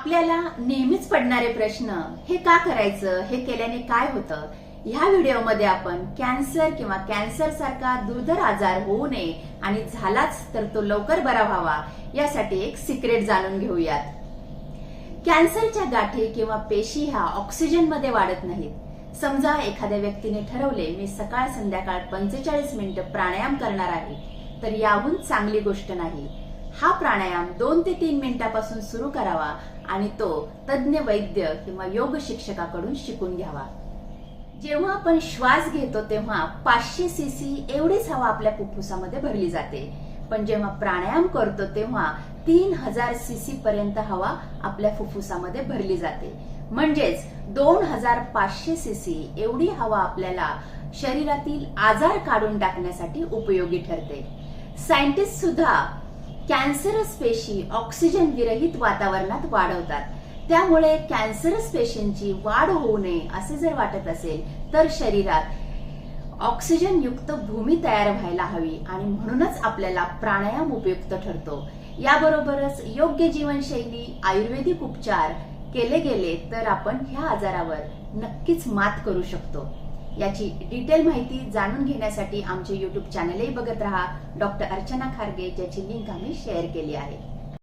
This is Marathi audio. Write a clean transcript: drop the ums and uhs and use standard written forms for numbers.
आपल्याला नेहमीच पडणारे प्रश्न, हे का करायचं, हे केल्याने काय होतं, ह्या व्हिडिओमध्ये आपण कॅन्सर किंवा कॅन्सर सारखा दुर्धर आजार होऊ नये आणि झालाच तर तो लवकर बरा व्हावा यासाठी एक सिक्रेट जाणून घेऊयात. कॅन्सरच्या गाठी किंवा पेशी ह्या ऑक्सिजन मध्ये वाढत नाहीत. समजा एखाद्या व्यक्तीने ठरवले मी सकाळ संध्याकाळ 45 मिनिटं प्राणायाम करणार आहे, तर याहून चांगली गोष्ट नाही. हा प्राणायाम 2 ते 3 मिनिटापासून सुरू करावा आणि तो तज्ञ वैद्य किंवा योग शिक्षकाकडून शिकून घ्यावा. जेव्हा आपण श्वास घेतो तेव्हा 500 सीसी एवढीच हवा आपल्या फुफ्फुसामध्ये भरली जाते, पण जेव्हा प्राणायाम करतो तेव्हा 3000 सीसी पर्यंत हवा आपल्या फुफ्फुसामध्ये भरली जाते. म्हणजेच 2500 सीसी एवढी हवा आपल्याला शरीरातील आजार काढून टाकण्यासाठी उपयोगी ठरते. सायंटिस्ट सुद्धा कॅन्सरस पेशी ऑक्सिजन विरहित वातावरणात वाढवतात. त्यामुळे कॅन्सरस पेशींची वाढ होऊ नये असे जर वाटत असेल तर शरीरात ऑक्सिजन युक्त भूमी तयार व्हायला हवी आणि म्हणूनच आपल्याला प्राणायाम उपयुक्त ठरतो. याबरोबरच योग्य जीवनशैली, आयुर्वेदिक उपचार केले गेले तर आपण ह्या आजारावर नक्कीच मात करू शकतो. याची डिटेल माहिती जाणून घेण्यासाठी आमचे YouTube चॅनलही बघत रहा. डॉक्टर अर्चना खारगे, ज्याची लिंक आम्ही शेअर केली आहे.